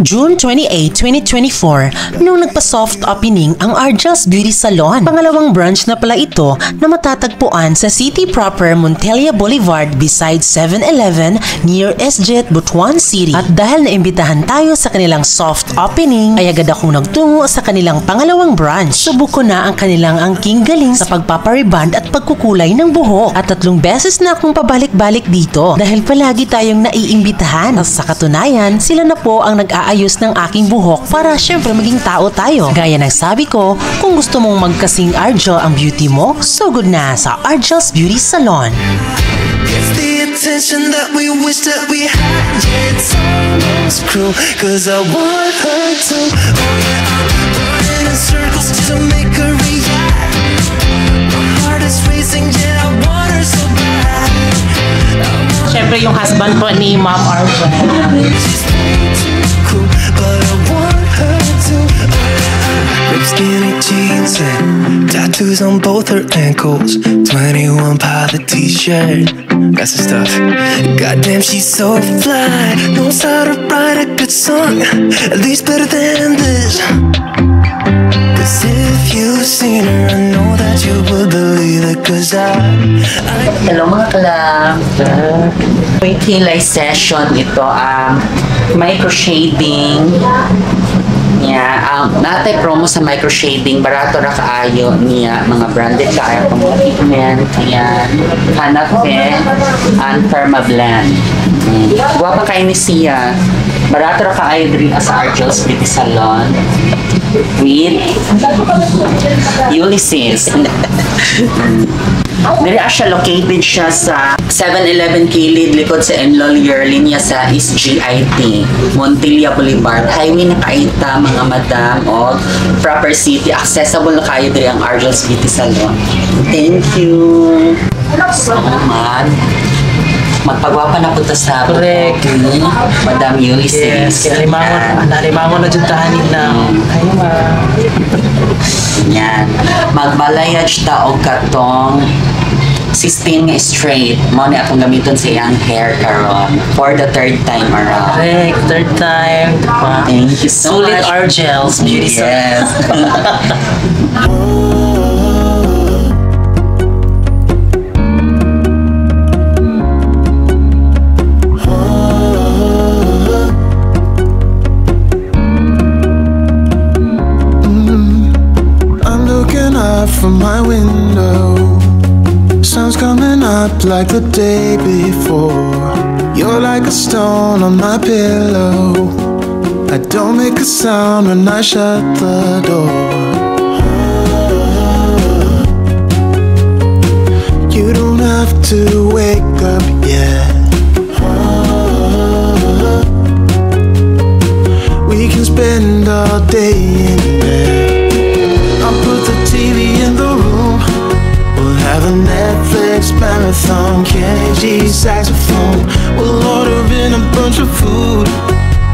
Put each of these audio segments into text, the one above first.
June 28, 2024, nung nagpa-soft opening ang Argels Beauty Salon. Pangalawang branch na pala ito na matatagpuan sa city proper Montelia Boulevard beside 7-Eleven near SJet, Butuan City. At dahil naimbitahan tayo sa kanilang soft opening, ay agad akong nagtungo sa kanilang pangalawang branch. Subok ko na ang kanilang angking galing sa pagpapariband at pagkukulay ng buhok. At 3 beses na akong pabalik-balik dito dahil palagi tayong naiimbitahan. At sa katunayan, sila na po ang nag-aayos ng aking buhok para syempre maging tao tayo. Gaya ng sabi ko, kung gusto mong magkasing Argel ang beauty mo, so good na sa Argels Beauty Salon. It's the attention that we wish that we had. Yeah, it's almost cruel, cause I want her to. Oh yeah, I'm running in circles just to make her react. My heart is racing, yeah, I want her so bad. Syempre yung husband po ni Ma'am Argel. She's way too cool, but I want her to. Ripped skinny jeans and tattoos on both her ankles. 21 pilot t-shirt, that's the stuff. Goddamn, she's so fly, knows how to write a good song, at least better than this. Cause if you've seen her, I know that you would believe it. Cause Hello mga kalab. Kilay session ito, micro shading. Yeah, natay promo sa micro shading, barato ra kaayo niya, mga branded kaayo pang mga pigment. Ayan, Hanafe and Permablend. Guwapa kayo ni siya, barato ra kaayo diri sa Argels Beauty Salon with Ulysses. Diri siya located siya sa 7-Eleven Kilid, likod sa Enlolier, linya sa East GIT, Montelia Boulevard. Highway na kaita mga madam o proper city. Accessible na kayo diri ang Argels Beauty Salon. Thank you so much. Magpagwapa na punta sa Correct. Madam Ulysses. Yes, nalimangon na dyan tahanin na. Ay, yan. Magbalayaj ta og katong 16 straight. Mo ni akong gamiton sa iyang hair karon for the 3rd time around. Correct, 3rd time. Thank you so Sulit much. Argels Beauty Salon. Yes. From my window, sun's coming up like the day before. You're like a stone on my pillow. I don't make a sound when I shut the door. You don't have to wake up yet. We can spend all day in bed. I'll put the TV in the room. We'll have a Netflix marathon, Kenny G saxophone. We'll order in a bunch of food.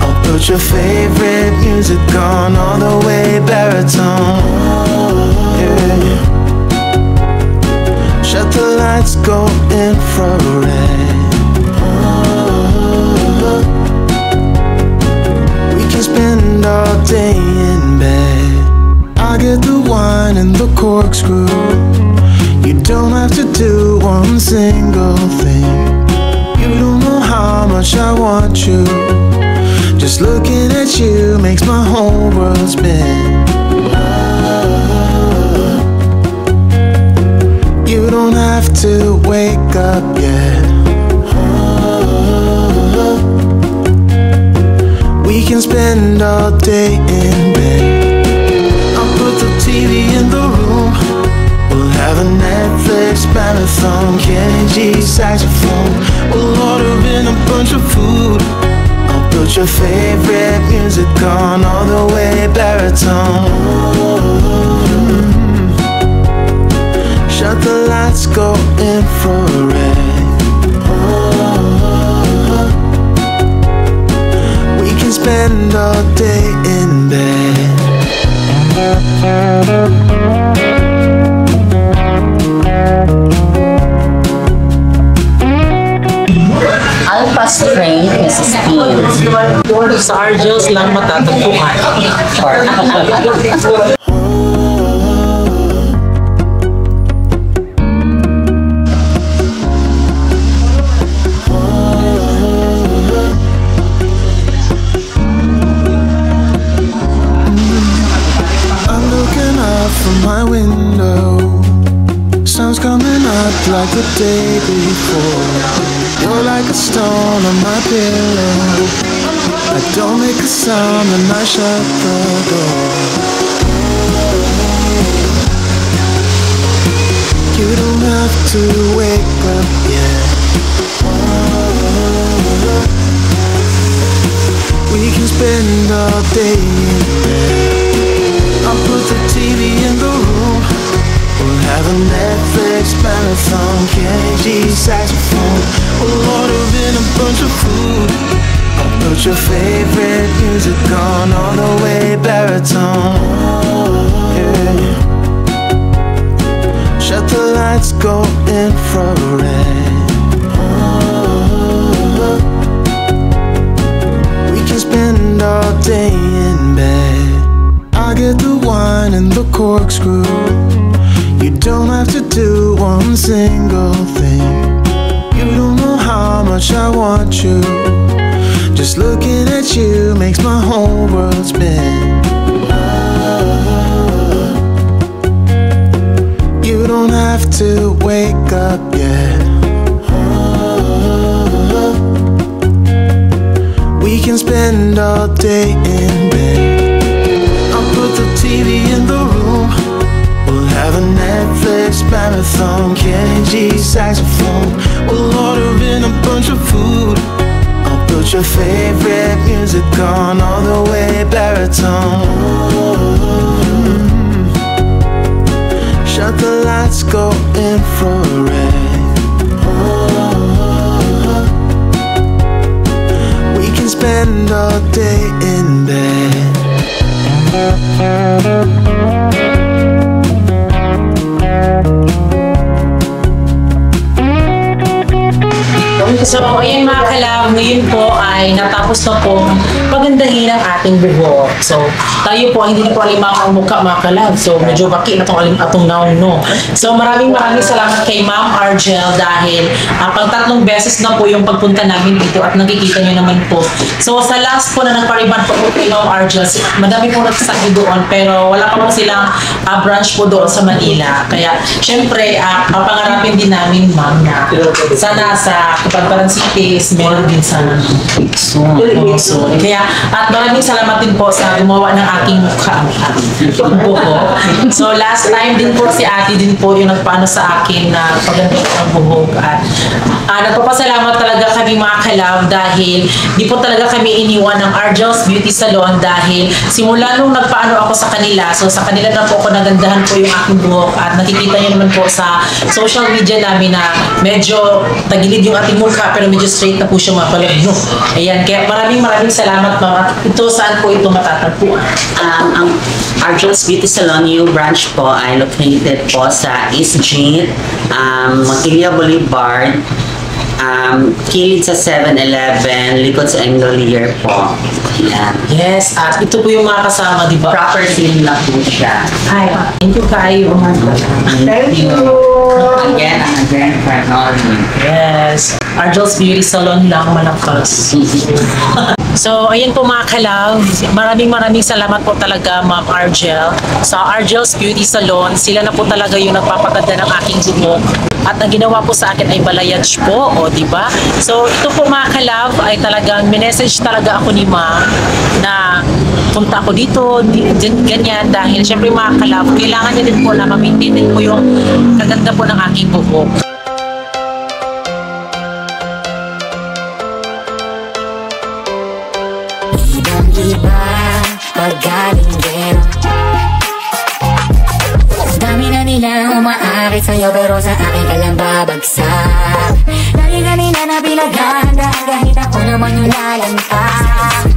I'll put your favorite music on all the way baritone. Yeah. Shut the lights, go infrared. We can spend all day in bed. I get the wine and the corkscrew. You don't have to do one single thing. You don't know how much I want you. Just looking at you makes my whole world spin. You don't have to wake up yet. We can spend all day in bed. Put the TV in the room. We'll have a Netflix marathon, Kenny G saxophone. We'll order in a bunch of food. I'll put your favorite music on all the way baritone. Shut the lights, go infrared. We can spend all day in bed. Alpha Strength Mrs. Skin. sa Argels lang matatagpuan. From my window, sun's coming up like the day before. You're like a stone on my pillow. I don't make a sound when I shut the door. You don't have to wake up yet. We can spend all day in bed. I'll put the TV in the room. We'll have a Netflix marathon, Kenny G saxophone. We'll order in a bunch of food. I'll put your favorite music on all the way baritone. Yeah. Shut the lights, go infrared. We can spend all day in bed. I get the wine and the corkscrew. You don't have to do one single thing. You don't know how much I want you. Just looking at you makes my whole world spin. You don't have to wake up yet. We can spend all day in bed. Put the TV in the room. We'll have a Netflix marathon, Kenny G saxophone. We'll order in a bunch of food. I'll put your favorite music on all the way baritone. Shut the lights, go infrared. We can spend all day in bed. So, ayan mga kalab, ngayon po ay natapos na po pagandahin ang ating buhok. So, tayo po hindi na po alimang ang mukha mga kalab. So, medyo baki na itong naong no. So, maraming salamat kay Ma'am Argel dahil pang 3 beses na po yung pagpunta namin dito at nakikita nyo naman po. So, sa last po na nagpariban po kay Ma'am Argel, madami po nagsasaki doon pero wala pa po silang branch po doon sa Manila. Kaya, syempre, papangarapin din namin ma'am na sana sa Kapagparan City, meron din sana. So, kaya, at maraming salamat din po sa gumawa ng aking mukha. So, last time din po si ate din po yung nagpaano sa akin na paganda ng buhok. At nagpapasalamat talaga kami mga kalab dahil di po talaga kami iniwan ng Argels Beauty Salon dahil simula nung nagpaano ako sa kanila, so sa kanila na po ako nagandahan po yung aking buhok at nakikita nyo naman po sa social media namin na medyo tagilid yung ating mukha pero medyo straight na po siya mga kalab. No? Ayan, kaya maraming salamat mga. Ito saan po ito matatagpuan? Ang Argels Beauty Salon, new branch po ay located po sa East Gate, Montilla Boulevard, kilid sa 7-Eleven, likod sa Englier po. Yan. Yes, at ito po yung mga kasama, di ba? Proper seal na po siya. Hi, thank you kayo. Thank you. Again and again, Franoli. Yes. Argels Beauty Salon lang malakas. So, ayan po mga kalab. Maraming salamat po talaga Ma'am Argel. Sa Argels Beauty Salon, sila na po talaga yung nagpapaganda ng aking buhok. At ang ginawa po sa akin ay balayage po, o di ba? So, ito po mga kalab ay talagang minessage talaga ako ni Ma'am na punta ako dito, ganyan, dahil syempre mga kalab, kailangan niya din po na ma-maintain din po yung kaganda po ng aking buhok. Iba, pagaling din. Dami na nila umaakit sa'yo pero sa akin ka lang babagsak. Dahil kanina na pinaghandaan kahit ako naman yung lalampas.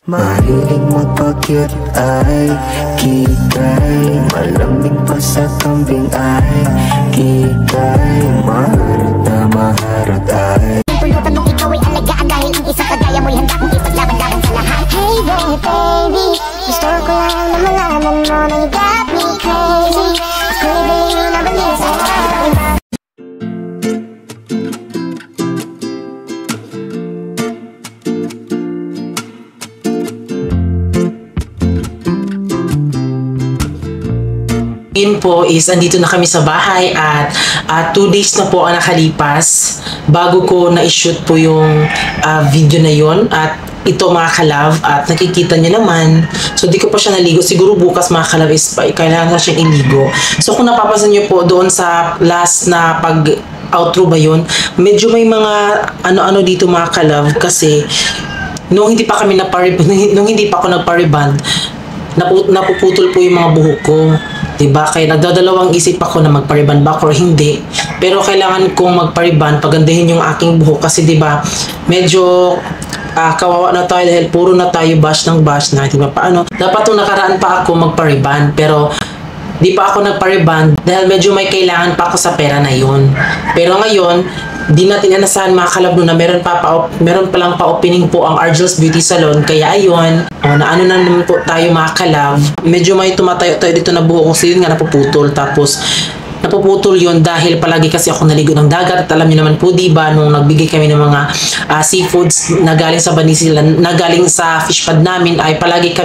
Mahilig magpa-cute ay kikay. Malamig pa sa kambing ay kikay. Maharot na maharot ay ngayon po is andito na kami sa bahay at 2 days na po ang nakalipas bago ko na-shoot po yung video na yon. At ito mga kalab, at nakikita niyo naman, so di ko pa siya naligo. Siguro bukas mga kalab is kailangan na siyang iligo. So kung napapansin niyo po doon sa last na pag outro ba yun, medyo may mga ano-ano dito mga kalab, kasi nung hindi pa ako nagpa-reband, napuputol po yung mga buhok ko. Diba? Kaya nagdadalawang isip ako na magpa-reband ba or hindi. Pero kailangan kong magpa-reband, pagandahin yung aking buhok kasi diba, medyo kawawa na tayo dahil puro na tayo bash ng bash na, diba? Paano? Dapat nung nakaraan pa ako magpa-reband, pero di pa ako nagpa-reband dahil medyo may kailangan pa ako sa pera na yun. Pero ngayon, di natin inasahan mga kalab na meron palang pa-opening po ang Argel's Beauty Salon. Kaya ayun, na ano na naman po tayo mga kalab. Medyo may tumatayo-tayo dito na buhok kasi yun nga napuputol. Tapos napuputol yun dahil palagi kasi ako naligo ng dagat. At alam niyo naman po diba, nung nagbigay kami ng mga seafoods na galing sa Banisilan, na galing sa fish pond namin, ay palagi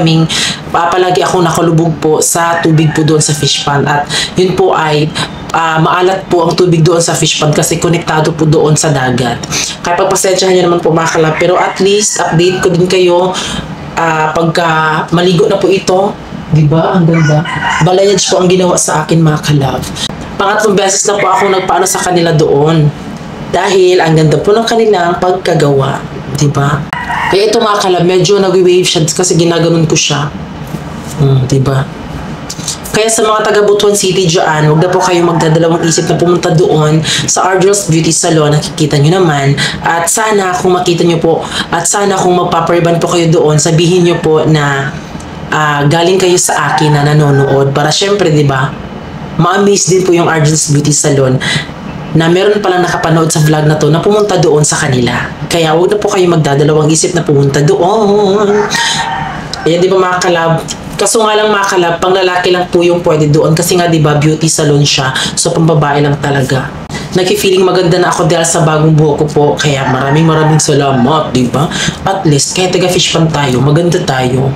ako nakalubog po sa tubig po doon sa fish pond. At yun po ay maalat po ang tubig doon sa fish pond kasi konektado po doon sa dagat. Kaya pagpasensyahan nyo naman po mga kalab, pero at least update ko din kayo pagka maligo na po ito. Diba? Ang ganda. Balayage po ang ginawa sa akin mga kalab. Pangatlong beses na po ako nagpaano sa kanila doon. Dahil ang ganda po ng kanilang pagkagawa. Diba? Kaya ito mga kalab, medyo nag-wave siya kasi ginaganon ko siya. Diba? Kaya sa mga taga Butuan City dyan, huwag na po kayo magdadalawang isip na pumunta doon sa Argel's Beauty Salon. Nakikita nyo naman. At sana kung makita nyo po, at sana kung magpapariban po kayo doon, sabihin nyo po na galing kayo sa akin na nanonood. Para syempre, di ba, ma-amaze din po yung Argel's Beauty Salon na meron palang nakapanood sa vlog na to na pumunta doon sa kanila. Kaya huwag na po kayo magdadalawang isip na pumunta doon. Ayan, di ba mga kalab? Kaso nga lang mga kalab, pang lalaki lang po yung pwede doon kasi nga diba beauty salon siya, so pang babae lang talaga. Nagki-feeling maganda na ako dahil sa bagong buhok ko po, kaya maraming salamat, diba? At least kahit taga fish pan tayo, maganda tayo.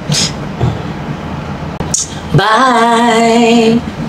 Bye!